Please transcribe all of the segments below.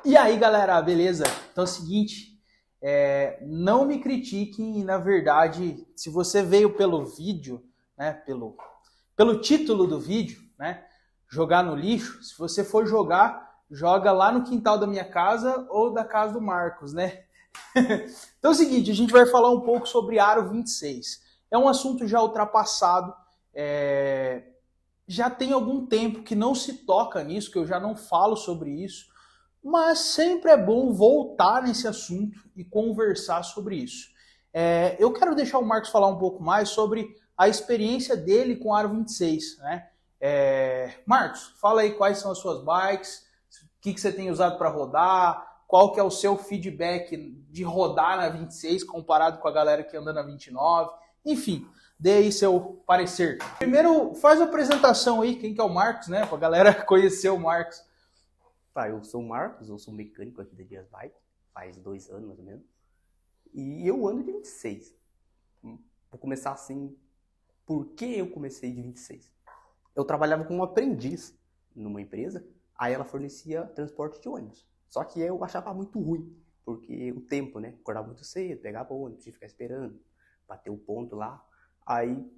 E aí, galera, beleza? Então é o seguinte, não me critiquem e, na verdade, se você veio pelo vídeo, né, pelo título do vídeo, né, jogar no lixo, se você for jogar, joga lá no quintal da minha casa ou da casa do Marcos, né? Então é o seguinte, a gente vai falar um pouco sobre Aro 26. É um assunto já ultrapassado, já tem algum tempo que não se toca nisso, que eu já não falo sobre isso, mas sempre é bom voltar nesse assunto e conversar sobre isso. Eu quero deixar o Marcos falar um pouco mais sobre a experiência dele com o Aro 26, né? Marcos, fala aí quais são as suas bikes, o que você tem usado para rodar, qual que é o seu feedback de rodar na 26 comparado com a galera que anda na 29, enfim, dê aí seu parecer. Primeiro, faz a apresentação aí, quem que é o Marcos, né? Pra galera conhecer o Marcos. Tá, eu sou o Marcos, eu sou mecânico aqui da Dias Bike, faz 2 anos mais ou menos, e eu ando de 26. Vou começar assim, por que eu comecei de 26? Eu trabalhava como aprendiz numa empresa, aí ela fornecia transporte de ônibus, só que eu achava muito ruim, porque o tempo, né, acordava muito cedo, pegava o ônibus, tinha que ficar esperando, bater o ponto lá, aí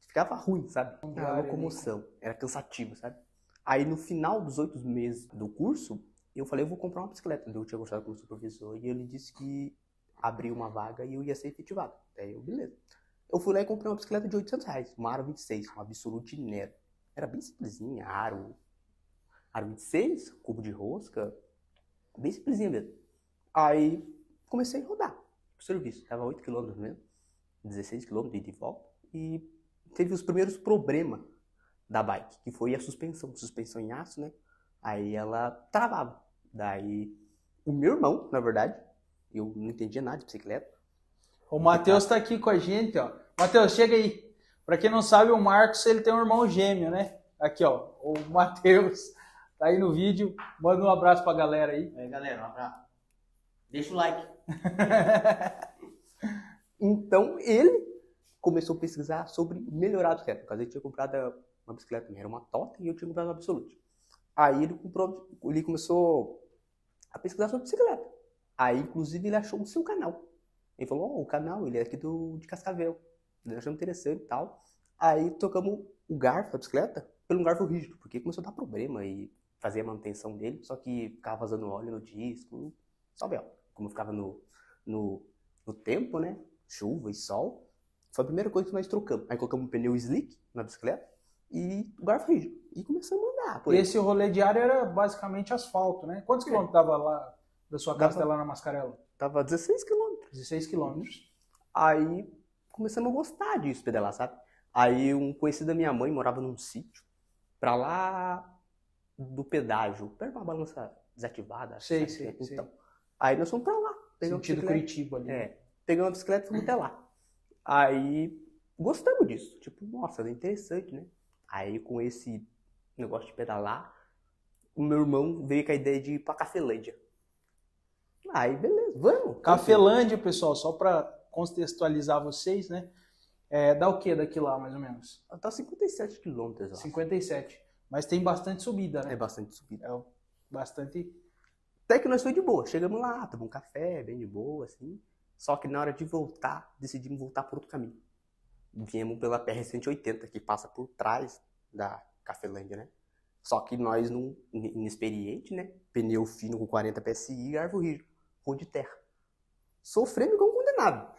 ficava ruim, sabe? A locomoção, era cansativo, sabe? Aí no final dos 8 meses do curso, eu falei, eu vou comprar uma bicicleta. Eu tinha gostado com o supervisor e ele disse que abriu uma vaga e eu ia ser efetivado. Aí eu, beleza. Eu fui lá e comprei uma bicicleta de R$ 800, uma Aro 26, uma Absolute Nero. Era bem simplesinha, Aro 26, cubo de rosca, bem simplesinha mesmo. Aí comecei a rodar o serviço, tava 8 km mesmo, 16 km de ida e volta, e teve os primeiros problemas da bike, que foi a suspensão em aço, né? Aí ela travava. Daí, o meu irmão, na verdade, eu não entendia nada de bicicleta. O Matheus tá aqui com a gente, ó. Matheus, chega aí. Pra quem não sabe, o Marcos, ele tem um irmão gêmeo, né? Aqui, ó, o Matheus tá aí no vídeo. Manda um abraço pra galera aí. Aí, galera, um abraço. Deixa o like. Então, ele começou a pesquisar sobre melhorar a bicicleta. Por causa ele tinha comprado uma bicicleta, era uma Tota, e eu tinha comprado uma Absolute. Aí ele começou a pesquisar sobre bicicleta. Aí, inclusive, ele achou o seu canal. Ele falou, o canal, ele é aqui de Cascavel. Ele achou interessante e tal. Aí, trocamos o garfo da bicicleta pelo garfo rígido, porque começou a dar problema e fazia a manutenção dele, só que ficava vazando óleo no disco, só bem, como ficava no tempo, né? Chuva e sol. Foi a primeira coisa que nós trocamos. Aí colocamos um pneu slick na bicicleta e o garfo rígido. E começamos a andar. E esse rolê diário era basicamente asfalto, né? Quantos quilômetros dava lá da sua casa até lá na Mascarela? Tava 16 quilômetros. 16 quilômetros. Aí começamos a gostar disso, pedalar, sabe? Aí um conhecido da minha mãe morava num sítio pra lá do pedágio, perto de uma balança desativada. Sei. Então, aí nós fomos pra lá. Sentido Curitiba ali. Pegamos a bicicleta e fomos até lá. Aí gostamos disso. Tipo, nossa, é interessante, né? Aí com esse negócio de pedalar, o meu irmão veio com a ideia de ir pra Cafelândia. Aí, beleza, vamos. Cafelândia, pessoal, só pra contextualizar vocês, né? Dá o que daqui lá, mais ou menos? Tá 57 quilômetros, ó. 57. Mas tem bastante subida, né? É bastante subida. Bastante. Até que nós foi de boa. Chegamos lá, tomamos um café, bem de boa, assim. Só que na hora de voltar, decidimos voltar por outro caminho. Viemos pela PR-180, que passa por trás da Cafelândia, né? Só que nós, inexperiente, né? Pneu fino com 40 PSI e garfo rígido, rua de terra. Sofrendo como condenado.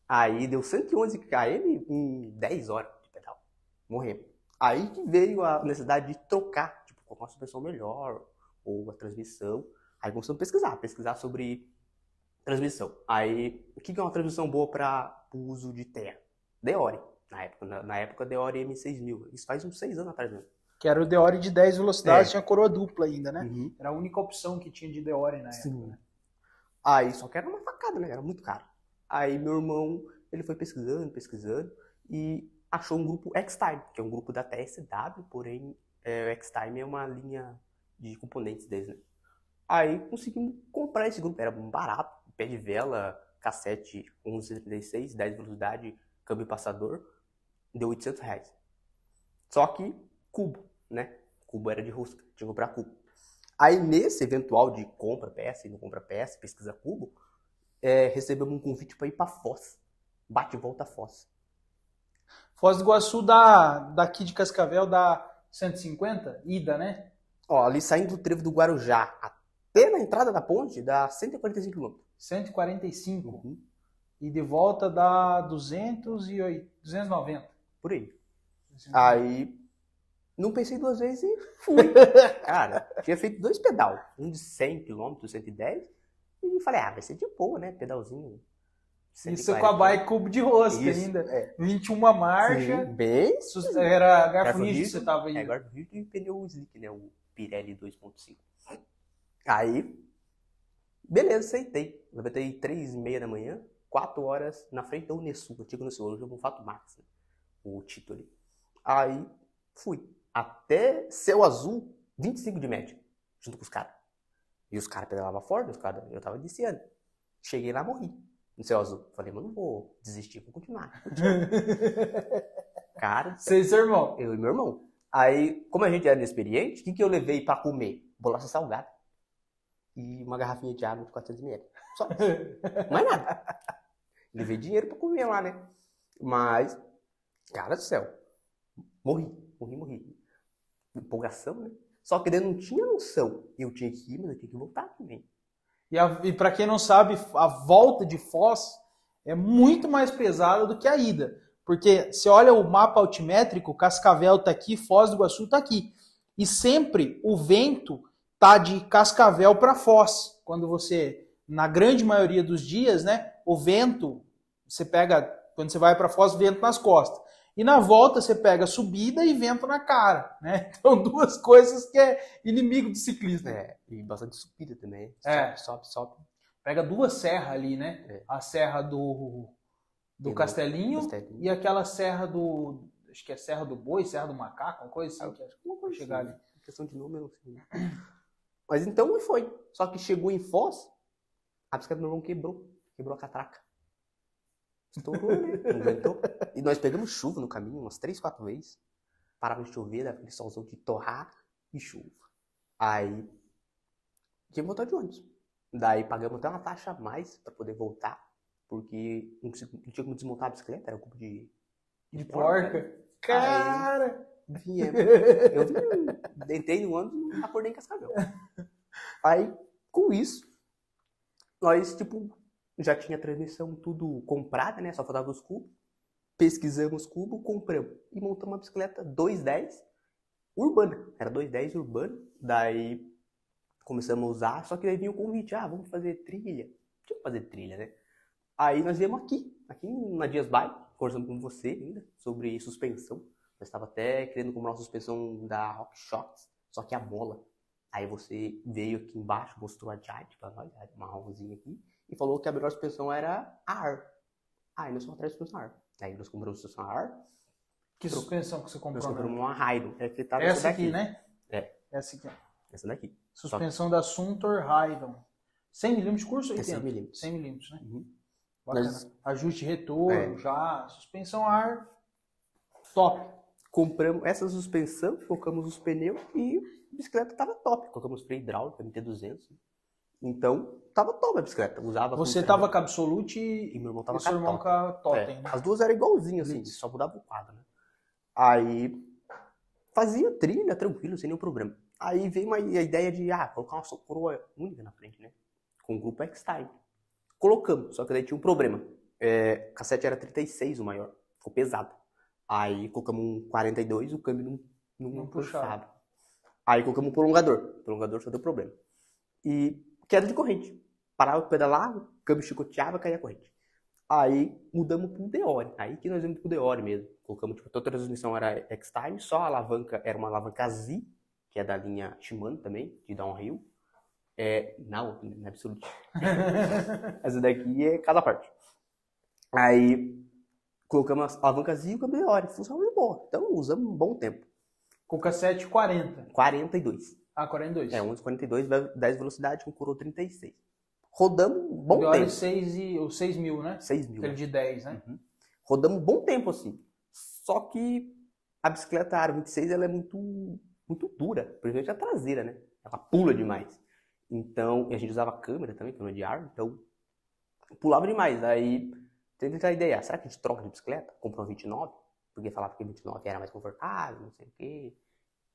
Aí deu 111 km em 10 horas de pedal. Morremos. Aí que veio a necessidade de trocar, tipo, com uma suspensão melhor, ou a transmissão. Aí começamos a pesquisar sobre transmissão. Aí, o que é uma transmissão boa para o uso de terra? Deore, na época Deore M6000. Isso faz uns 6 anos atrás mesmo. Que era o Deore de 10 velocidades, tinha coroa dupla ainda, né? Uhum. Era a única opção que tinha de Deore na época, né? Aí, só que era uma facada, né? Era muito caro. Aí meu irmão, ele foi pesquisando e achou um grupo X-Time, que é um grupo da TSW, porém o X-Time é uma linha de componentes deles, né? Aí conseguimos comprar esse grupo, era barato, pé de vela, cassete 1136, 10 velocidade, câmbio passador, deu R$ 800. Só que cubo, né? Cubo era de rosca, tinha que comprar cubo. Aí nesse eventual de compra peça e não compra peça, pesquisa cubo, recebemos um convite para ir para Foz. Bate e volta a Foz. Foz do Iguaçu daqui de Cascavel dá 150, ida, né? Ó, ali saindo do trevo do Guarujá até na entrada da ponte dá 145 km. 145. Uhum. E de volta dá 290. Por aí. 290. Aí não pensei duas vezes e fui. Cara, tinha feito 2 pedal. Um de 100 km, 110. E falei, vai ser de boa, né? Pedalzinho. 140. Isso com a bike cubo de rosca Isso, ainda. 21 marcha. Sim, bem. Era garfo rígido que você tava indo. Garfo rígido e pneu slick, né? O Pirelli 2.5. Aí, beleza, aceitei. Levantei 3h30 da manhã, 4 horas na frente da Unesul, antigo Unesul, hoje é um Fato Max, né? O título ali. Aí, fui. Até Céu Azul, 25 de média, junto com os caras. E os caras pedalavam forte, eu tava iniciando. Cheguei lá, morri. No Céu Azul. Falei, mas não vou desistir, vou continuar. Cara, Vocês, seu irmão? eu e meu irmão. Aí, como a gente era inexperiente, o que eu levei pra comer? Bolacha salgada. E uma garrafinha de água de 400 ml. Só isso. Mais nada. Levei dinheiro pra comer lá, né? Mas, cara do céu. Morri. Empolgação, né? Só que ele não tinha noção. Eu tinha que ir, mas eu tinha que voltar também. E para quem não sabe, a volta de Foz é muito mais pesada do que a ida. Porque você olha o mapa altimétrico, Cascavel tá aqui, Foz do Iguaçu tá aqui. E sempre o vento tá de Cascavel para Foz. Quando você, na grande maioria dos dias, né, o vento, você pega, quando você vai para Foz, vento nas costas. E na volta você pega subida e vento na cara, né? Então duas coisas que é inimigo do ciclista. E bastante subida também. Sobe. Pega duas serras ali, né? A serra do Castelinho e aquela serra do... Acho que é Serra do Boi, Serra do Macaco, uma coisa assim. Como pode chegar ali? Questão de número, não sei. Mas então foi. Só que chegou em Foz, a bicicleta do meu irmão quebrou a catraca. Estourou, né? Não aguentou. E nós pegamos chuva no caminho, umas 3, 4 vezes. Parava de chover, dava aquele solzão de torrar e chuva. Aí, tinha que voltar de ônibus. Daí pagamos até uma taxa a mais pra poder voltar. Porque não tinha como desmontar a bicicleta, era um cubo de porca. Né? Cara! Eu entrei no ônibus e não acordei em Cascavel. Aí, com isso, nós, já tinha a transmissão tudo comprada, né? Só faltava os cubos. Pesquisamos cubo, compramos. E montamos uma bicicleta 210 urbana. Era 210 urbana. Daí começamos a usar. Só que daí vinha o convite. Vamos fazer trilha. Tinha que fazer trilha, né? Aí nós viemos aqui na Dias Bike, conversando com você ainda, sobre suspensão. Nós estava até querendo comprar uma suspensão da RockShox, só que a mola. Aí você veio aqui embaixo, mostrou a Giant pra nós, a marronzinha aqui, e falou que a melhor suspensão era a AR. Aí nós fomos atrás da suspensão AR. Aí nós compramos a suspensão AR. Que suspensão que você comprou? Nós compramos uma Raidon. Essa aqui, né? Essa aqui. Essa daqui. Suspensão da Suntor Raidon. 100mm de curso ou 80? 100mm. 100mm, né? Uhum. Ajuste de retorno, já. Suspensão ar, top. Compramos essa suspensão, colocamos os pneus e a bicicleta tava top. Colocamos freio hidráulico, MT-200. Então, tava top a bicicleta. Você tava com a Absolute e meu irmão tava seu irmão com a Totem, né? As duas eram igualzinhas, assim, só mudava o quadro, né? Aí, fazia trilha tranquilo, sem nenhum problema. Aí veio a ideia de, colocar uma coroa única na frente, né? Com o grupo X-Time. Colocamos, só que daí tinha um problema. O cassete era 36 o maior, ficou pesado. Aí colocamos um 42 e o câmbio não puxava. Aí colocamos um prolongador. O prolongador só deu problema. E queda de corrente. Parava de pedalar, o câmbio chicoteava, caía a corrente. Aí mudamos pro Deore. Aí que nós vimos pro Deore mesmo. Colocamos, toda a transmissão era X-Time, só a alavanca era uma alavanca Z, que é da linha Shimano também, de downhill. Não, é absoluto. Essa daqui é cada parte. Aí colocamos a alavanca Z e o câmbio Deore. Funcionou de boa. Então usamos um bom tempo. Com cassete 40. 42. 42. 11,42, 10 velocidade, com coroa 36. Rodamos um bom tempo. Deore 6 mil, né? 6 mil. Aquele de 10, né? Uhum. Rodamos um bom tempo, assim. Só que a bicicleta Aro 26, ela é muito dura. Principalmente a traseira, né? Ela pula demais. Então, e a gente usava câmera também, câmera de ar, então pulava demais. Aí teve aquela ideia, será que a gente troca de bicicleta? Comprou uma 29? Porque falava que a 29 era mais confortável, não sei o quê.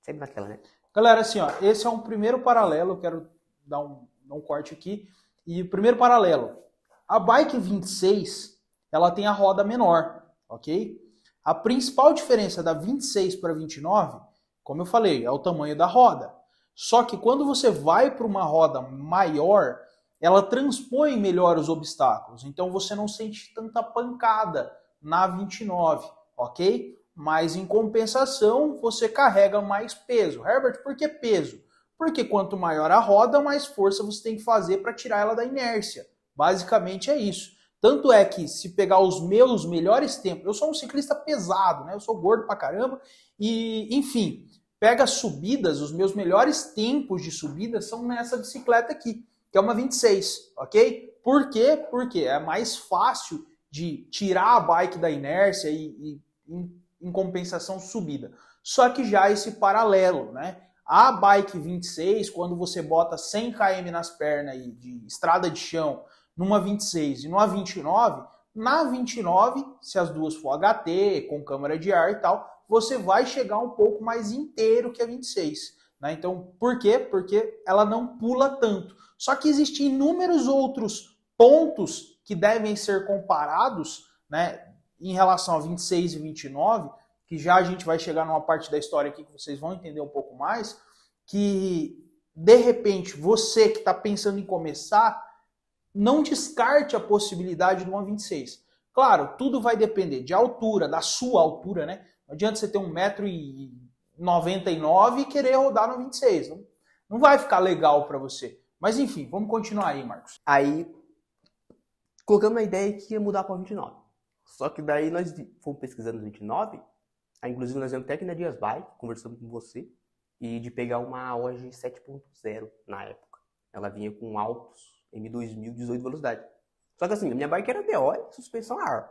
Sempre naquela, né? Galera, assim, ó, esse é um primeiro paralelo, eu quero dar um corte aqui. E o primeiro paralelo, a Bike 26, ela tem a roda menor, ok? A principal diferença da 26 para a 29, como eu falei, é o tamanho da roda. Só que quando você vai para uma roda maior, ela transpõe melhor os obstáculos. Então você não sente tanta pancada na 29, ok? Mas em compensação, você carrega mais peso. Herbert, por que peso? Porque quanto maior a roda, mais força você tem que fazer para tirar ela da inércia. Basicamente é isso. Tanto é que se pegar os meus melhores tempos, eu sou um ciclista pesado, né? Eu sou gordo pra caramba e, enfim, pega subidas, os meus melhores tempos de subida são nessa bicicleta aqui, que é uma 26, ok? Por quê? Porque é mais fácil de tirar a bike da inércia e em compensação subida. Só que já esse paralelo, né? A bike 26, quando você bota 100 km nas pernas e de estrada de chão numa 26 e numa 29, na 29, se as duas for HT, com câmara de ar e tal, você vai chegar um pouco mais inteiro que a 26. Né? Então, por quê? Porque ela não pula tanto. Só que existem inúmeros outros pontos que devem ser comparados, né, em relação a 26 e 29, que já a gente vai chegar numa parte da história aqui que vocês vão entender um pouco mais, que de repente você que está pensando em começar, não descarte a possibilidade de uma 26. Claro, tudo vai depender de altura, da sua altura, né? Não adianta você ter 1,99 m e querer rodar no 26. Não vai ficar legal para você. Mas enfim, vamos continuar aí, Marcos. Aí, colocamos a ideia que ia mudar para 29. Só que daí nós fomos pesquisando no 29, aí inclusive nós vimos até aqui na Dias Bike, conversando com você, e de pegar uma OG 7.0 na época. Ela vinha com altos M2000, 18 velocidade. Só que assim, a minha bike era DO e suspensão a ar.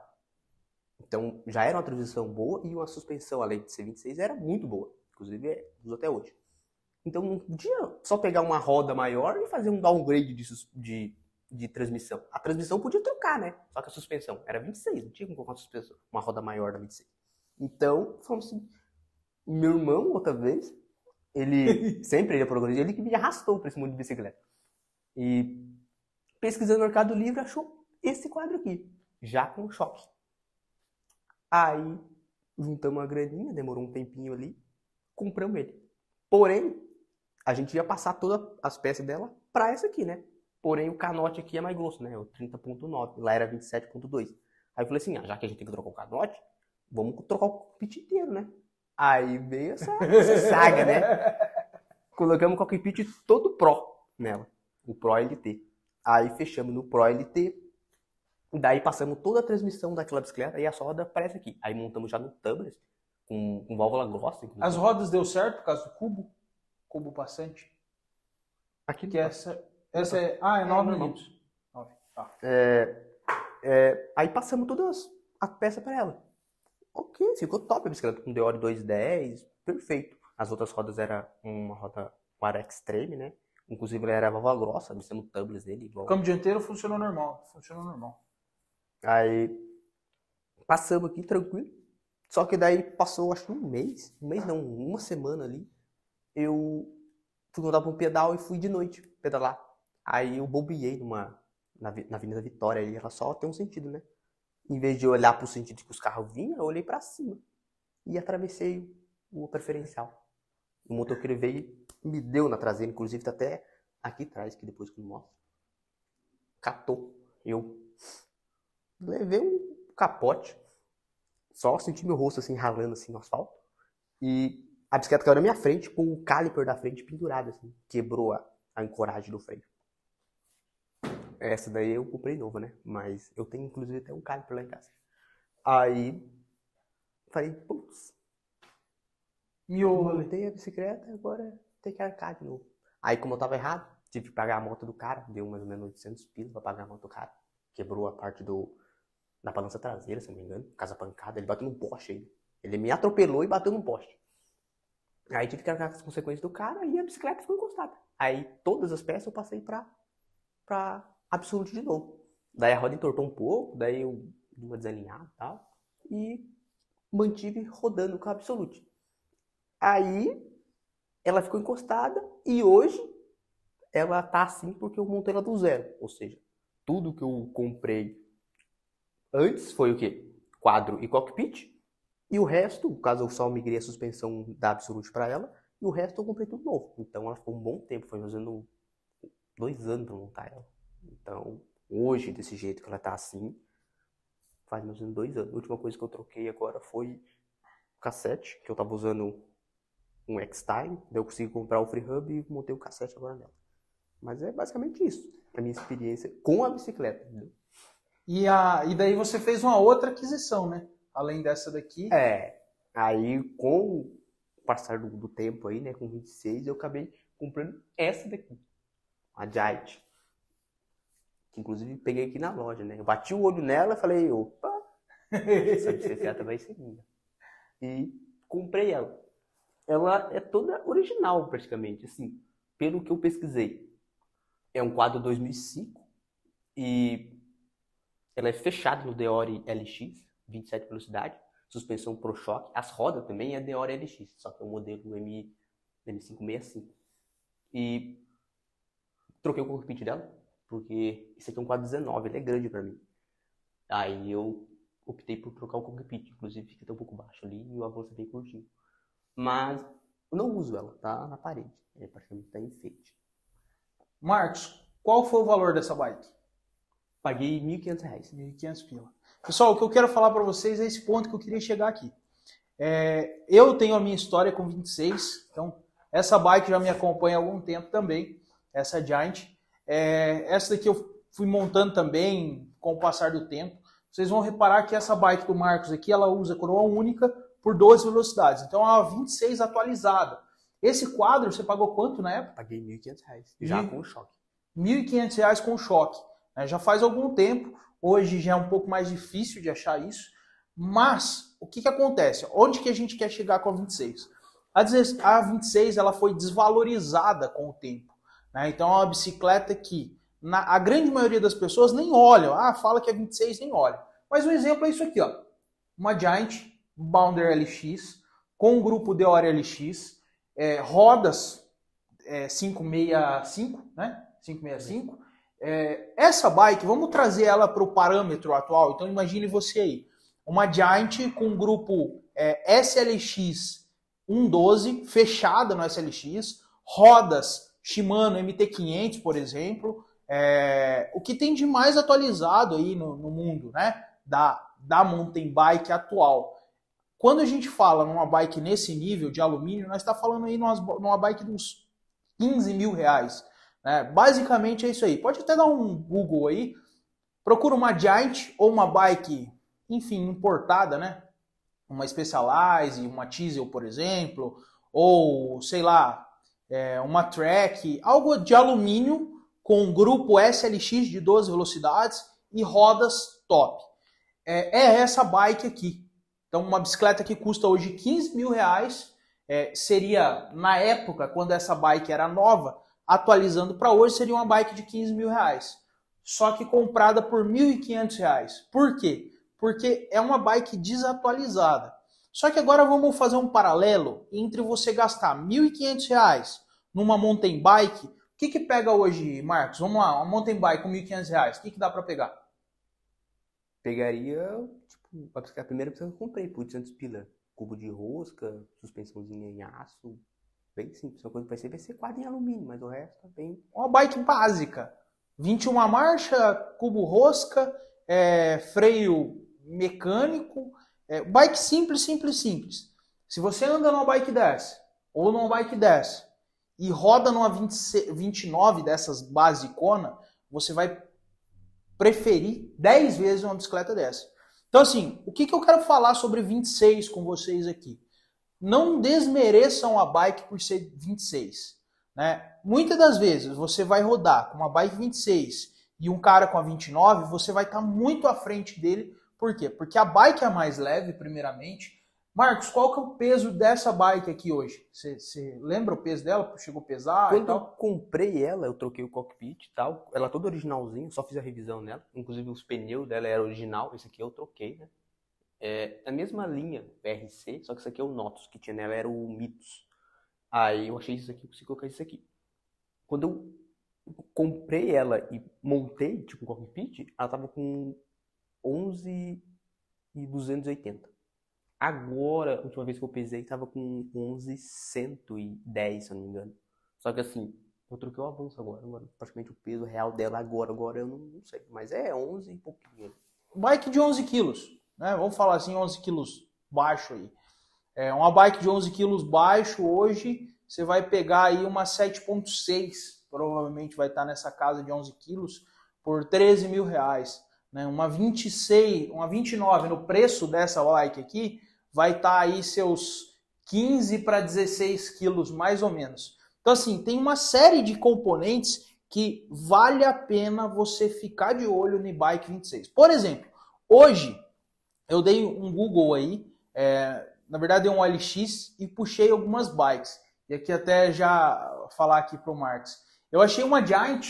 Então já era uma transmissão boa e uma suspensão, além de ser 26, era muito boa. Inclusive, uso até hoje. Então não podia só pegar uma roda maior e fazer um downgrade de transmissão. A transmissão podia trocar, né? Só que a suspensão era 26, não tinha como colocar uma roda maior da 26. Então, falamos assim, meu irmão, outra vez, ele sempre ia por ele que me arrastou para esse mundo de bicicleta. E pesquisando no Mercado Livre, achou esse quadro aqui, já com choque. Aí, juntamos uma graninha, demorou um tempinho ali, compramos ele. Porém, a gente ia passar todas as peças dela para essa aqui, né? Porém, o canote aqui é mais grosso, né? O 30.9, lá era 27.2. Aí eu falei assim, já que a gente tem que trocar o canote, vamos trocar o cockpit inteiro, né? Aí veio essa saga, né? Colocamos o cockpit todo Pro nela, o Pro LT. Aí fechamos no Pro LT, daí passamos toda a transmissão daquela bicicleta e a roda aparece aqui. Aí montamos já no tubeless, com válvula grossa. Inclusive. As rodas deu certo por causa do cubo passante? Aqui que essa é... Ah, é 9 milímetros. Tá. Aí passamos todas as peças para ela. Ok, ficou top a bicicleta com Deore 210, perfeito. As outras rodas era uma roda Ara Extreme, né? Inclusive ela era válvula grossa, no tubeless dele. Igual. O câmbio dianteiro funcionou normal. Aí passamos aqui tranquilo. Só que daí passou acho que um mês não, uma semana ali. Eu fui montar para um pedal e fui de noite pedalar. Aí eu bobeei na Avenida Vitória ali, ela só tem um sentido, né? Em vez de olhar para o sentido que os carros vinham, eu olhei para cima e atravessei o preferencial. O motoqueiro veio e me deu na traseira, inclusive tá até aqui atrás, que depois que eu mostro. Catou. Eu levei um capote, só senti meu rosto assim ralando assim no asfalto. E a bicicleta caiu na minha frente com o caliper da frente pendurado assim, quebrou a ancoragem do freio. Essa daí eu comprei nova, né? Mas eu tenho inclusive até um caliper lá em casa. Aí falei, putz, montei a bicicleta, agora tem que arcar de novo. Aí como eu tava errado, tive que pagar a moto do cara, deu mais ou menos 800 pilas pra pagar a moto do cara. Quebrou a parte da balança traseira, se não me engano, casa pancada, ele bateu num poste aí. Ele me atropelou e bateu num poste. Aí tive que arcar com as consequências do cara e a bicicleta ficou encostada. Aí todas as peças eu passei pra Absolute de novo. Daí a roda entortou um pouco, daí eu dei uma desalinhada e tal. E mantive rodando com a Absolute. Aí ela ficou encostada e hoje ela tá assim porque eu montei ela do zero. Ou seja, tudo que eu comprei antes foi o quê? Quadro e cockpit. E o resto, caso eu só migrei a suspensão da Absolute para ela, e o resto eu comprei tudo novo. Então ela ficou um bom tempo, foi fazendo 2 anos para montar ela. Então, hoje, desse jeito que ela tá assim, faz mais ou menos 2 anos. A última coisa que eu troquei agora foi o cassete, que eu tava usando um X-Time, daí eu consegui comprar o Freehub e montei o cassete agora nela. Mas é basicamente isso, a minha experiência com a bicicleta, entendeu? E daí você fez uma outra aquisição, né? Além dessa daqui. Aí com o passar do tempo aí, né, com 26, eu acabei comprando essa daqui, a Giant. Que inclusive peguei aqui na loja, né? Eu bati o olho nela e falei, opa, essa bicicleta vai ser minha. E comprei ela. Ela é toda original, praticamente, assim, pelo que eu pesquisei. É um quadro 2005 e ela é fechada no Deore LX, 27 velocidade, suspensão Pro-Choque. As rodas também é Deore LX, só que é o modelo M565. E troquei o cockpit dela, porque esse aqui é um quadro 19, ele é grande pra mim. Aí eu optei por trocar o cockpit, inclusive fica até um pouco baixo ali e o avanço é bem curtinho. Mas eu não uso ela, tá na parede, praticamente tá em enfeite. Marcos, qual foi o valor dessa bike? Paguei R$1.500. 1.500 pila. Pessoal, o que eu quero falar para vocês é esse ponto que eu queria chegar aqui. Eu tenho a minha história com 26, então essa bike já me acompanha há algum tempo também, essa Giant. Essa daqui eu fui montando também com o passar do tempo. Vocês vão reparar que essa bike do Marcos aqui, ela usa coroa única por 12 velocidades, então é uma 26 atualizada. Esse quadro, você pagou quanto na época? Paguei R$1.500, já com o choque. R$1.500 com choque. Já faz algum tempo, hoje já é um pouco mais difícil de achar isso, mas o que acontece? Onde que a gente quer chegar com a 26? A 26 ela foi desvalorizada com o tempo, né? Então é uma bicicleta que a grande maioria das pessoas nem olham, fala que é 26, nem olha. Mas um exemplo é isso aqui, ó. Uma Giant Bounder LX com o grupo Deore LX, rodas 565, né? 565. Essa bike, vamos trazer ela para o parâmetro atual. Então imagine você aí, uma Giant com grupo SLX 112, fechada no SLX, rodas Shimano MT500, por exemplo, o que tem de mais atualizado aí no mundo, né, da mountain bike atual. Quando a gente fala numa bike nesse nível de alumínio, nós estamos falando aí numa bike de uns R$15.000. Basicamente é isso aí. Pode até dar um Google aí, procura uma Giant ou uma bike, enfim, importada, né? Uma Specialized, uma Teasel, por exemplo, ou sei lá, uma Trek, algo de alumínio com grupo SLX de 12 velocidades e rodas top. É essa bike aqui. Então, uma bicicleta que custa hoje R$15.000, seria, na época, quando essa bike era nova, atualizando para hoje, seria uma bike de R$15.000. Só que comprada por R$1.500. Por quê? Porque é uma bike desatualizada. Só que agora vamos fazer um paralelo entre você gastar R$1.500 numa mountain bike. O que pega hoje, Marcos? Vamos lá, uma mountain bike com R$1.500. O que dá para pegar? Pegaria, a primeira bicicleta que eu comprei por 800 pila. Cubo de rosca, suspensãozinha em aço. Bem simples, uma coisa que vai ser quadro em alumínio, mas o resto é bem... Uma bike básica. 21 marcha, cubo rosca, freio mecânico. Bike simples, simples, simples. Se você anda numa bike dessa, ou numa bike dessa, e roda numa 29 dessas basicona, você vai preferir 10 vezes uma bicicleta dessa. Então assim, o que eu quero falar sobre 26 com vocês aqui? Não desmereçam a bike por ser 26. Né? Muitas das vezes você vai rodar com uma bike 26 e um cara com a 29, você vai estar muito à frente dele. Por quê? Porque a bike é mais leve, primeiramente. Marcos, qual que é o peso dessa bike aqui hoje? Você lembra o peso dela? Chegou a pesar Quando e tal? eu comprei ela, eu troquei o cockpit e tal. Ela toda originalzinha, só fiz a revisão nela. Inclusive os pneus dela eram original, esse aqui eu troquei, né? É a mesma linha RC, só que esse aqui é o Notus, que tinha nela era o Mitos. Aí eu achei isso aqui, consegui colocar isso aqui. Quando eu comprei ela e montei, tipo, o cockpit, ela tava com 11.280. Agora, a última vez que eu pesei, tava com 11.110, se eu não me engano. Só que assim, eu troquei o avanço agora, mano. Praticamente o peso real dela agora eu não sei. Mas é 11 e pouquinho. Bike de 11 quilos, né? Vamos falar assim, 11 quilos baixo aí. Uma bike de 11 quilos baixo hoje, você vai pegar aí uma 7.6, provavelmente vai estar nessa casa de 11 quilos, por 13 mil reais. Né? Uma 26, uma 29 no preço dessa bike aqui, vai estar aí seus 15 para 16 quilos, mais ou menos. Então assim, tem uma série de componentes que vale a pena você ficar de olho no Bike 26. Por exemplo, hoje eu dei um Google aí, na verdade dei um OLX e puxei algumas bikes. E aqui até já falar aqui pro Marcos. Eu achei uma Giant,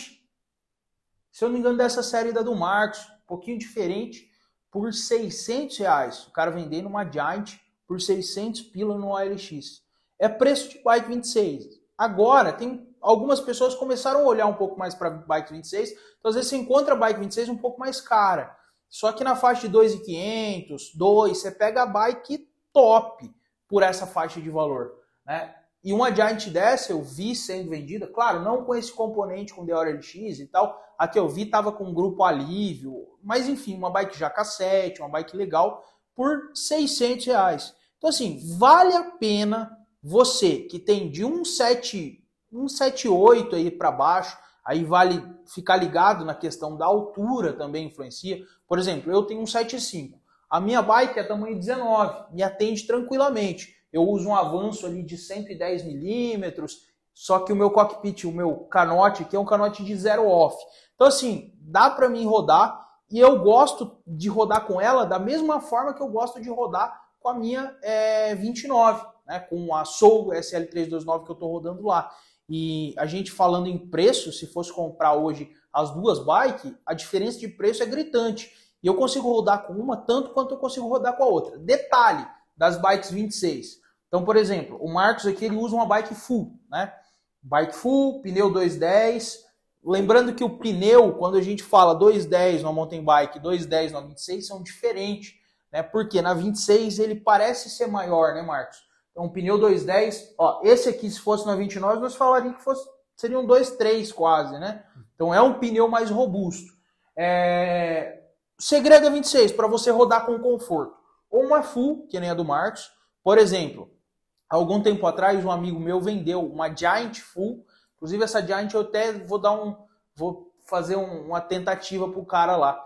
se eu não me engano dessa série da do Marcos, um pouquinho diferente, por 600 reais. O cara vendendo uma Giant por 600 pila no OLX. É preço de Bike 26. Agora, tem algumas pessoas começaram a olhar um pouco mais para Bike 26, então às vezes você encontra a Bike 26 um pouco mais cara. Só que na faixa de 2.500, 2, você pega a bike top por essa faixa de valor. Né? E uma Giant dessa eu vi sendo vendida, claro, não com esse componente com DRLX e tal, a que eu vi estava com um grupo alívio, mas enfim, uma bike já cassete, uma bike legal, por 600 reais. Então assim, vale a pena você que tem de 178 aí para baixo, aí vale ficar ligado na questão da altura também influencia. Por exemplo, eu tenho um 175. A minha bike é tamanho 19, me atende tranquilamente. Eu uso um avanço ali de 110 milímetros, só que o meu cockpit, o meu canote aqui é um canote de zero off. Então assim, dá para mim rodar e eu gosto de rodar com ela da mesma forma que eu gosto de rodar com a minha 29, né, com a Soul SL329 que eu estou rodando lá. E a gente falando em preço, se fosse comprar hoje as duas bikes, a diferença de preço é gritante. E eu consigo rodar com uma tanto quanto eu consigo rodar com a outra. Detalhe das bikes 26. Então, por exemplo, o Marcos aqui ele usa uma bike full, né? Bike full, pneu 210. Lembrando que o pneu, quando a gente fala 210 na mountain bike, 210 na 26, são diferentes, né? Porque na 26 ele parece ser maior, né, Marcos? Então, pneu 210, ó, esse aqui, se fosse na 29, nós falaríamos que seriam 2.3 quase, né? Então, é um pneu mais robusto. O segredo é 26, para você rodar com conforto. Ou uma full, que nem a do Marcos. Por exemplo, algum tempo atrás, um amigo meu vendeu uma Giant full. Inclusive, essa Giant eu até vou fazer uma tentativa pro cara lá.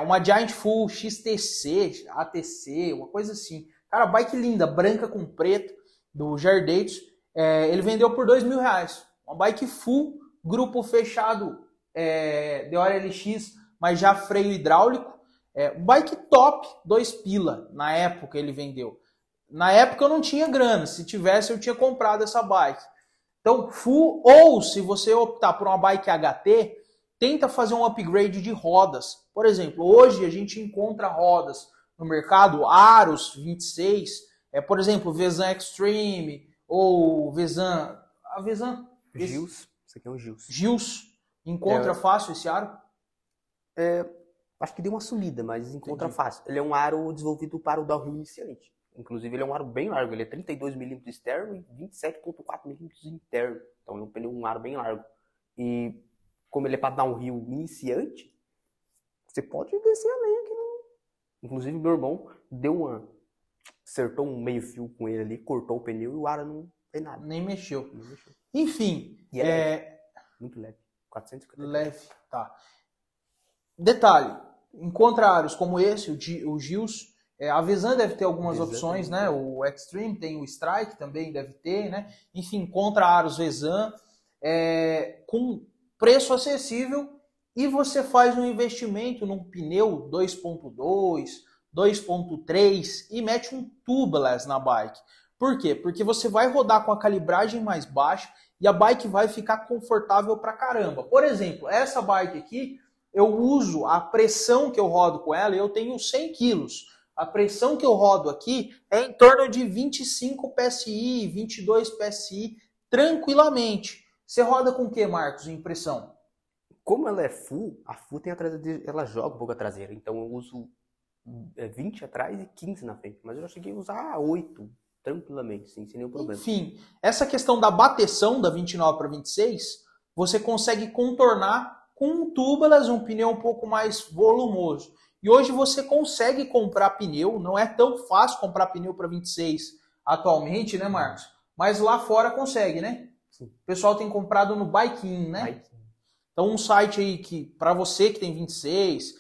Uma Giant full XTC, ATC, uma coisa assim. Cara, bike linda, branca com preto, do Jardatos. Ele vendeu por 2 mil reais. Uma bike full, grupo fechado, DRLX, mas já freio hidráulico. Bike top, 2 pila, na época ele vendeu. Na época eu não tinha grana, se tivesse eu tinha comprado essa bike. Então, full, ou se você optar por uma bike HT, tenta fazer um upgrade de rodas. Por exemplo, hoje a gente encontra rodas no mercado, Aros 26, por exemplo, Vezan Extreme, ou Vezan... A Vezan... Gils, isso aqui é um Gils. Gils, encontra fácil esse aro? Acho que deu uma sumida, mas encontra fácil. Ele é um aro desenvolvido para o downhill iniciante. Inclusive, ele é um aro bem largo. Ele é 32 mm externo e 27,4 mm interno. Então, ele é um aro bem largo. E como ele é para downhill iniciante, você pode descer a lenha aqui. Inclusive, meu irmão acertou um meio fio com ele ali, cortou o pneu e o aro não fez nada. Nem mexeu. Enfim, e é muito leve. 450. Leve, tá. Detalhe, encontra aros como esse, o Gils. A Vezan deve ter algumas opções, né? O Extreme tem o Strike também, deve ter, né? Enfim, encontra aros Vezan com preço acessível e você faz um investimento num pneu 2.2, 2.3 e mete um tubeless na bike. Por quê? Porque você vai rodar com a calibragem mais baixa e a bike vai ficar confortável pra caramba. Por exemplo, essa bike aqui, eu uso a pressão que eu rodo com ela, eu tenho 100 quilos. A pressão que eu rodo aqui é em torno de 25 PSI, 22 PSI, tranquilamente. Você roda com o que, Marcos, em pressão? Como ela é full, a full tem a traseira, ela joga um pouco a traseira, então eu uso 20 atrás e 15 na frente, mas eu já cheguei a usar 8 tranquilamente, sim, sem nenhum problema. Enfim, essa questão da bateção da 29 para 26, você consegue contornar com um tubeless, um pneu um pouco mais volumoso. E hoje você consegue comprar pneu, não é tão fácil comprar pneu para 26 atualmente, né, Marcos? Mas lá fora consegue, né? Sim. O pessoal tem comprado no Bike-in, né? Então um site aí que, para você que tem 26,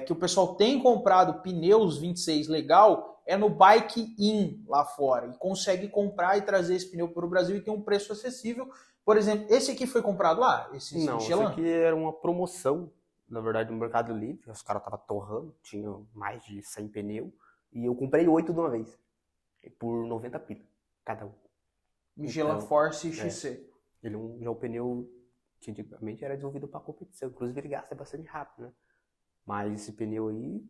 que o pessoal tem comprado pneus 26 legal, é no Bike-in lá fora. E consegue comprar e trazer esse pneu para o Brasil e tem um preço acessível. Por exemplo, esse aqui foi comprado lá? Não, Michelin? esse aqui era uma promoção, na verdade, no Mercado Livre. Os caras estavam torrando, tinham mais de 100 pneus. E eu comprei 8 de uma vez, por 90 pila cada um. Michelin Então, Force XC. Ele já é um pneu que antigamente era desenvolvido para competição. Inclusive ele gasta bastante rápido, né? Mas esse pneu aí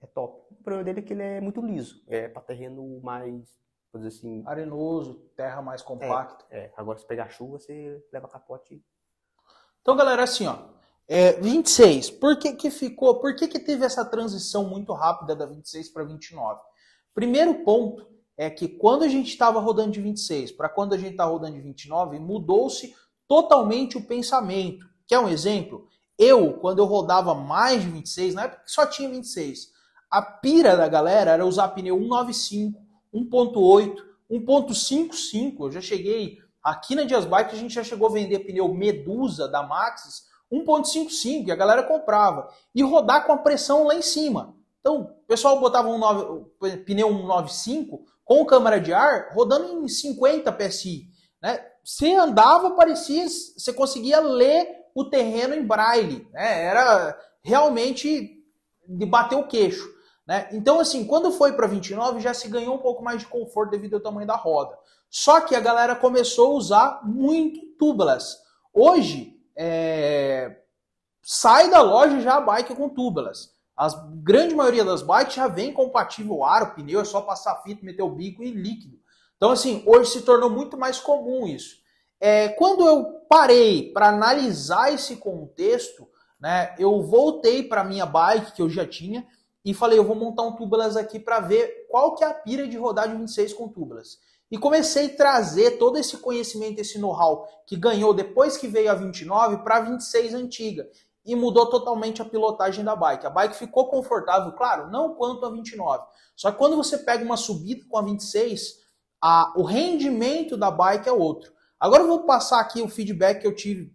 é top. O problema dele é que ele é muito liso. É para terreno mais, vou dizer assim... Arenoso, terra mais compacta. Agora se pegar chuva, você leva capote. Então, galera, assim, ó. 26. Por que teve essa transição muito rápida da 26 para 29? Primeiro ponto é que quando a gente estava rodando de 26 para quando a gente está rodando de 29, mudou-se totalmente o pensamento. Quer um exemplo? Quando eu rodava mais de 26, na época que só tinha 26, a pira da galera era usar pneu 195, 1.8, 1.55. Eu já cheguei, aqui na Dias Bike, a gente já chegou a vender pneu Medusa da Maxxis 1.55 e a galera comprava. E rodar com a pressão lá em cima. Então, o pessoal botava pneu 195 com câmara de ar rodando em 50 PSI. Né? Você andava, parecia, você conseguia ler o terreno em braille. Né? Era realmente de bater o queixo. Né? Então, assim, quando foi para 29, já se ganhou um pouco mais de conforto devido ao tamanho da roda. Só que a galera começou a usar muito tubeless. Hoje, sai da loja já a bike com tubeless. A grande maioria das bikes já vem compatível aro, pneu, é só passar fita, meter o bico e líquido. Então, assim, hoje se tornou muito mais comum isso. Quando eu parei para analisar esse contexto, né, eu voltei para a minha bike que eu já tinha e falei, eu vou montar um tubeless aqui para ver qual que é a pira de rodar de 26 com tubeless. E comecei a trazer todo esse conhecimento, esse know-how que ganhou depois que veio a 29 para a 26 antiga. E mudou totalmente a pilotagem da bike. A bike ficou confortável, claro, não quanto a 29. Só que quando você pega uma subida com a 26, o rendimento da bike é outro. Agora eu vou passar aqui o feedback que eu tive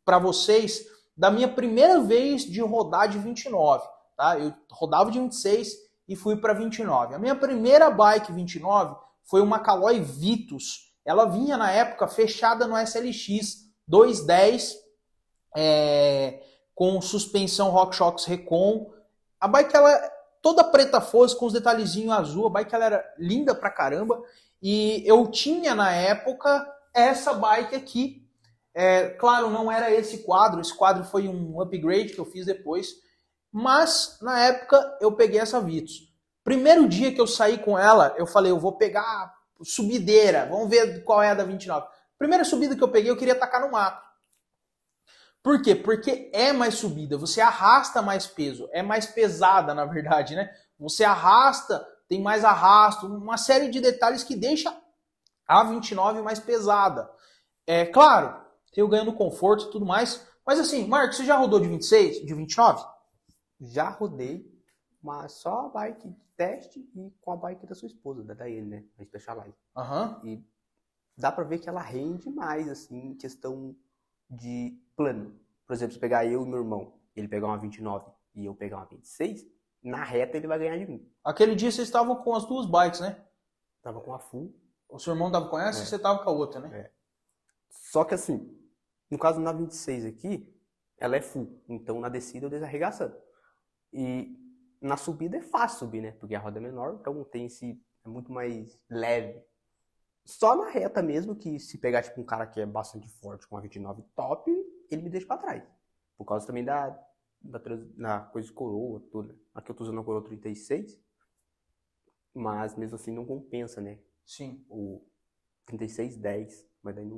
para vocês da minha primeira vez de rodar de 29. Tá? Eu rodava de 26 e fui para 29. A minha primeira bike 29 foi uma Caloi Vitus. Ela vinha na época fechada no SLX 210, com suspensão RockShox Recon. A bike ela toda preta fosca com os detalhezinhos azul. A bike ela era linda pra caramba. E eu tinha na época essa bike aqui. Claro, não era esse quadro. Esse quadro foi um upgrade que eu fiz depois. Mas na época eu peguei essa Vitus. Primeiro dia que eu saí com ela, eu falei, eu vou pegar subideira. Vamos ver qual é a da 29. Primeira subida que eu peguei, eu queria tacar no mato. Por quê? Porque é mais subida, você arrasta mais peso, é mais pesada, na verdade, né? Você arrasta, tem mais arrasto, uma série de detalhes que deixa a 29 mais pesada. Claro, eu ganhando conforto e tudo mais, mas assim, Marcos, você já rodou de 26, de 29? Já rodei, mas só a bike de teste e com a bike da sua esposa, da Daiane, né? A Specialized. E dá pra ver que ela rende mais, assim, em questão de plano. Por exemplo, se pegar eu e meu irmão, ele pegar uma 29 e eu pegar uma 26, na reta ele vai ganhar de mim. Aquele dia vocês estavam com as duas bikes, né? Tava com a full. O seu irmão tava com essa e você tava com a outra, né? Só que assim, no caso na 26 aqui, ela é full. Então na descida eu desarregaçando. E na subida é fácil subir, né? Porque a roda é menor, então é muito mais leve. Só na reta mesmo, que se pegar tipo um cara que é bastante forte com a 29 top, ele me deixa pra trás. Por causa também na coisa de coroa, tudo. Aqui eu tô usando a coroa 36, mas mesmo assim não compensa, né? Sim. O 3610, mas daí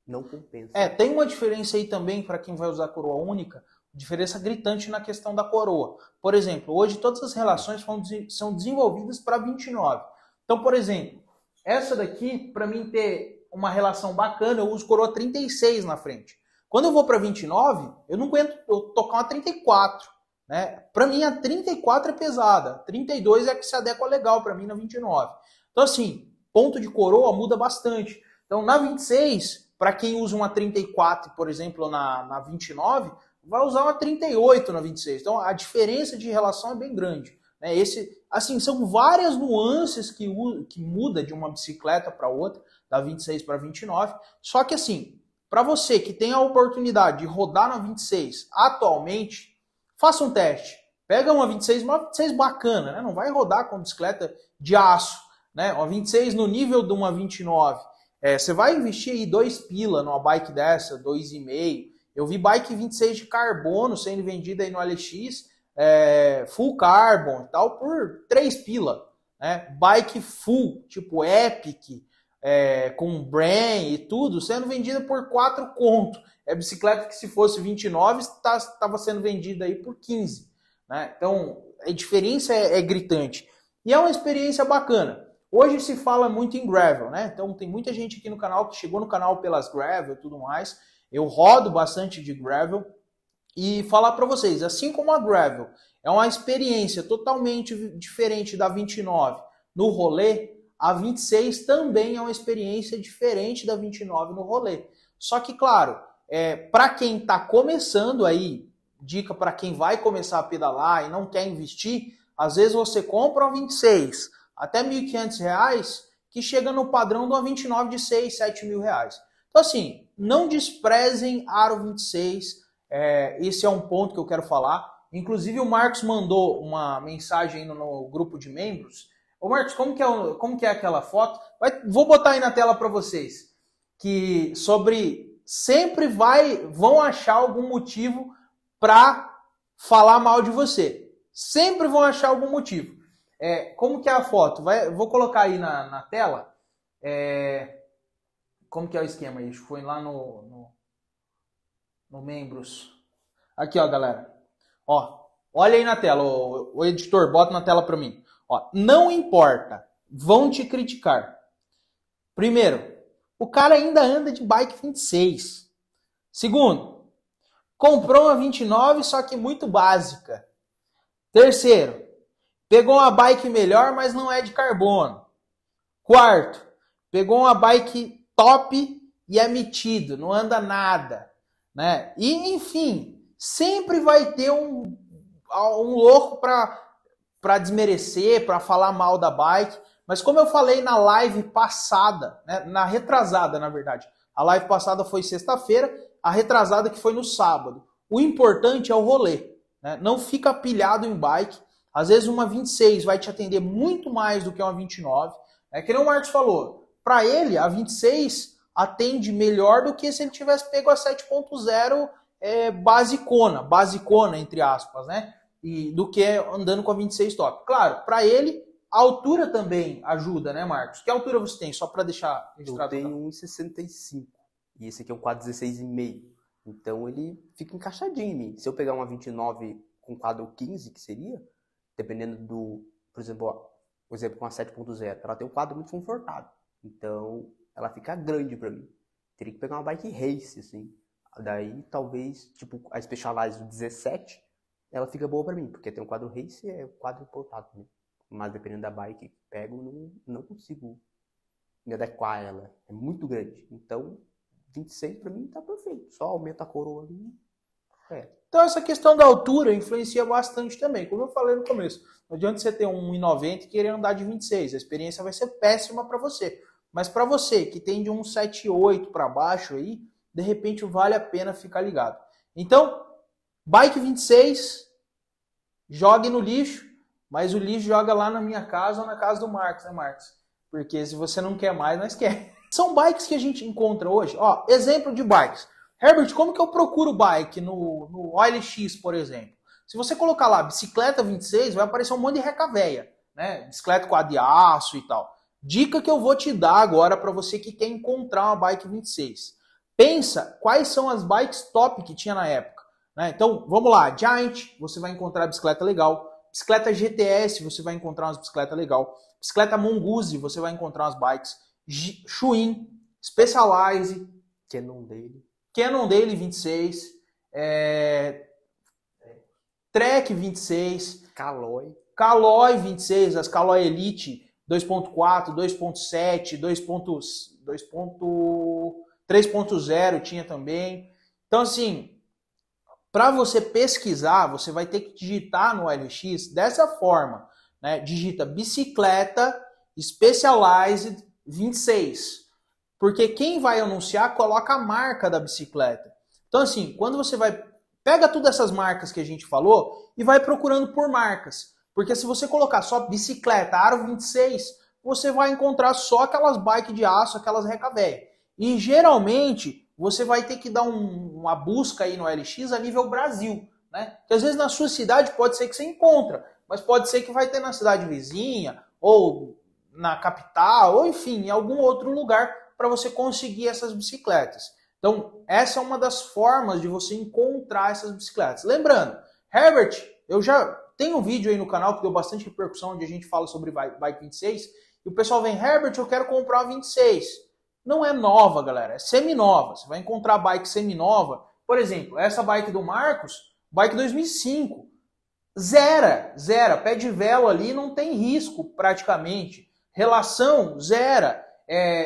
não compensa. Tem uma diferença aí também para quem vai usar coroa única, diferença gritante na questão da coroa. Por exemplo, hoje todas as relações são desenvolvidas para 29. Então, por exemplo, essa daqui, para mim ter uma relação bacana, eu uso coroa 36 na frente. Quando eu vou para 29, eu não aguento tocar uma 34. Né? Para mim, a 34 é pesada. 32 é que se adequa legal para mim na 29. Então, assim, ponto de coroa muda bastante. Então, na 26, para quem usa uma 34, por exemplo, na 29, vai usar uma 38 na 26. Então, a diferença de relação é bem grande. Né? Assim, são várias nuances que muda de uma bicicleta para outra, da 26 para 29. Só que, assim, para você que tem a oportunidade de rodar na 26 atualmente, faça um teste. Pega uma 26 bacana, né? Não vai rodar com bicicleta de aço. Né? Uma 26 no nível de uma 29. Você vai investir aí 2 pila numa bike dessa, 2,5. Eu vi bike 26 de carbono sendo vendida aí no LX, full carbon e tal, por 3 pila. Né? Bike full, tipo Epic, com Brain e tudo, sendo vendida por 4 conto. Bicicleta que se fosse 29, estava sendo vendida aí por 15. Né? Então, a diferença é gritante. E é uma experiência bacana. Hoje se fala muito em gravel, né? Então tem muita gente aqui no canal que chegou no canal pelas gravel e tudo mais. Eu rodo bastante de gravel e falar para vocês, assim como a gravel é uma experiência totalmente diferente da 29 no rolê, a 26 também é uma experiência diferente da 29 no rolê. Só que, claro, para quem está começando aí, dica para quem vai começar a pedalar e não quer investir, às vezes você compra uma 26 até R$ 1.500, que chega no padrão de uma 29 de 6, 7 mil reais. Então, assim, não desprezem Aro 26, esse é um ponto que eu quero falar. Inclusive, o Marcos mandou uma mensagem no grupo de membros. Ô, Marcos, como que é aquela foto? Vou botar aí na tela para vocês. Que sempre vão achar algum motivo para falar mal de você. Sempre vão achar algum motivo. Como que é a foto? Vou colocar aí na tela. Como que é o esquema aí? Foi lá no membros. Aqui, ó, galera. Ó, olha aí na tela. O editor, bota na tela para mim. Ó, não importa. Vão te criticar. Primeiro, o cara ainda anda de bike 26. Segundo, comprou uma 29, só que muito básica. Terceiro, pegou uma bike melhor, mas não é de carbono. Quarto, pegou uma bike top e é metido, não anda nada. Né? E, enfim, sempre vai ter um louco para desmerecer, para falar mal da bike. Mas como eu falei na live passada, né, na retrasada, na verdade. A live passada foi sexta-feira, a retrasada que foi no sábado. O importante é o rolê. Né? Não fica pilhado em bike. Às vezes uma 26 vai te atender muito mais do que uma 29. Que nem o Marcos falou. Para ele, a 26 atende melhor do que se ele tivesse pego a 7.0 basicona, entre aspas, né? E do que andando com a 26 top. Claro, para ele, a altura também ajuda, né, Marcos? Que altura você tem? Só para deixar registrado. Eu tenho 1,65 e esse aqui é um 4,16,5. Então ele fica encaixadinho em mim. Se eu pegar uma 29 com quadro 15, que seria, dependendo por exemplo, com a 7.0, ela tem um quadro muito confortável. Então ela fica grande para mim. Teria que pegar uma bike race, assim. Daí talvez, tipo, a Specialized do 17, ela fica boa para mim, porque tem um quadro race e é um quadro portátil, né? Mas dependendo da bike que pego, não consigo me adequar a ela. É muito grande. Então, 26 para mim tá perfeito. Só aumenta a coroa ali. Então essa questão da altura influencia bastante também. Como eu falei no começo, não adianta você ter um 1,90 e querer andar de 26. A experiência vai ser péssima para você. Mas para você que tem de 1,78 para baixo aí, de repente vale a pena ficar ligado. Então, bike 26, jogue no lixo. Mas o lixo joga lá na minha casa ou na casa do Marcos, né, Marcos? Porque se você não quer mais, nós quer. São bikes que a gente encontra hoje. Ó, exemplo de bikes. Herbert, como que eu procuro bike no OLX, por exemplo? Se você colocar lá bicicleta 26, vai aparecer um monte de recaveia, né? Bicicleta com de aço e tal. Dica que eu vou te dar agora para você que quer encontrar uma bike 26. Pensa quais são as bikes top que tinha na época, né? Então, vamos lá. Giant, você vai encontrar bicicleta legal. Bicicleta GTS, você vai encontrar umas bicicletas legal. Bicicleta Mongoose, você vai encontrar umas bikes. Schwinn, Specialized, Cannondale 26, Trek 26, Caloi 26, as Caloi Elite 2.4, 2.7, 3.0 tinha também. Então, assim, para você pesquisar, você vai ter que digitar no OLX dessa forma, né? Digita bicicleta Specialized 26. Porque quem vai anunciar coloca a marca da bicicleta. Então, assim, quando você vai... Pega todas essas marcas que a gente falou e vai procurando por marcas. Porque se você colocar só bicicleta Aro 26, você vai encontrar só aquelas bikes de aço, aquelas recavéia. E geralmente você vai ter que dar uma busca aí no LX a nível Brasil, né? Porque às vezes na sua cidade pode ser que você encontra, mas pode ser que vai ter na cidade vizinha, ou na capital, ou enfim, em algum outro lugar para você conseguir essas bicicletas. Então, essa é uma das formas de você encontrar essas bicicletas. Lembrando, Herbert, eu já tenho um vídeo aí no canal que deu bastante repercussão, onde a gente fala sobre Bike 26, e o pessoal vem, Herbert, eu quero comprar uma 26. Não é nova, galera, é semi-nova. Você vai encontrar bike semi-nova. Por exemplo, essa bike do Marcos, bike 2005. Zera. Pé de vela ali, não tem risco praticamente. Relação, zera.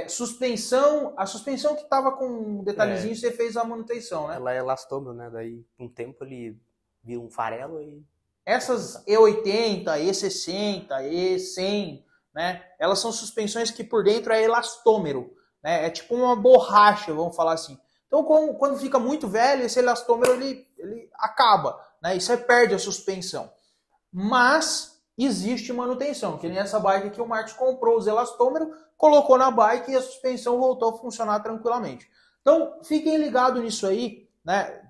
Suspensão, a suspensão que estava com um detalhezinho, você fez a manutenção, né? Ela é elastômero, né? Daí, com o tempo, ele vira um farelo e... Essas E80, E60, E100, né? Elas são suspensões que por dentro é elastômero, né? É tipo uma borracha, vamos falar assim. Então, quando fica muito velho, esse elastômero ele acaba, né? E você perde a suspensão. Mas existe manutenção, que nem essa bike que o Marcos comprou, os elastômeros, colocou na bike e a suspensão voltou a funcionar tranquilamente. Então, fiquem ligados nisso aí, né?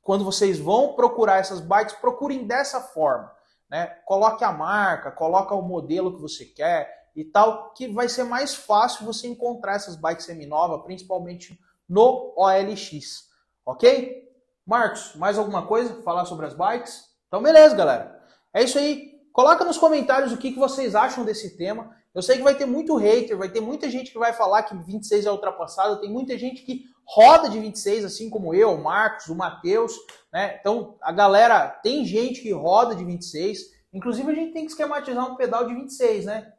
Quando vocês vão procurar essas bikes, procurem dessa forma, né? Coloque a marca, coloque o modelo que você quer e tal, que vai ser mais fácil você encontrar essas bikes seminovas, principalmente no OLX, ok? Marcos, mais alguma coisa? Falar sobre as bikes? Então, beleza, galera. É isso aí. Coloca nos comentários o que vocês acham desse tema. Eu sei que vai ter muito hater, vai ter muita gente que vai falar que 26 é ultrapassado, tem muita gente que roda de 26, assim como eu, o Marcos, o Matheus, né? Então, a galera, tem gente que roda de 26, inclusive a gente tem que esquematizar um pedal de 26, né?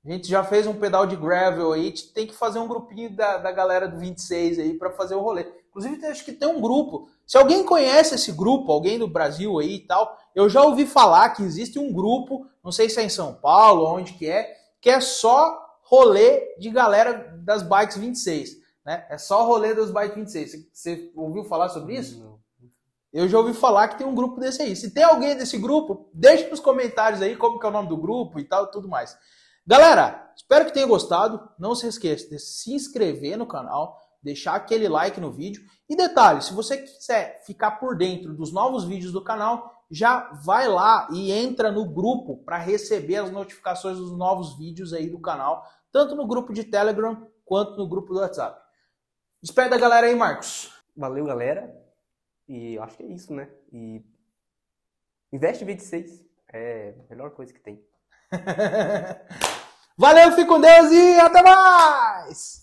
A gente já fez um pedal de gravel aí, tem que fazer um grupinho da galera do 26 aí para fazer o rolê. Inclusive, acho que tem um grupo. Se alguém conhece esse grupo, alguém do Brasil aí e tal, eu já ouvi falar que existe um grupo, não sei se é em São Paulo, onde que é só rolê de galera das bikes 26, né? É só rolê das bikes 26. Você ouviu falar sobre isso? Não. Eu já ouvi falar que tem um grupo desse aí. Se tem alguém desse grupo, deixe nos comentários aí como que é o nome do grupo e tal, tudo mais. Galera, espero que tenha gostado. Não se esqueça de se inscrever no canal, deixar aquele like no vídeo. E detalhe, se você quiser ficar por dentro dos novos vídeos do canal, já vai lá e entra no grupo para receber as notificações dos novos vídeos aí do canal, tanto no grupo de Telegram quanto no grupo do WhatsApp. Despede da galera aí, Marcos. Valeu, galera. E eu acho que é isso, né? E investe em 26. É a melhor coisa que tem. Valeu, fique com Deus e até mais!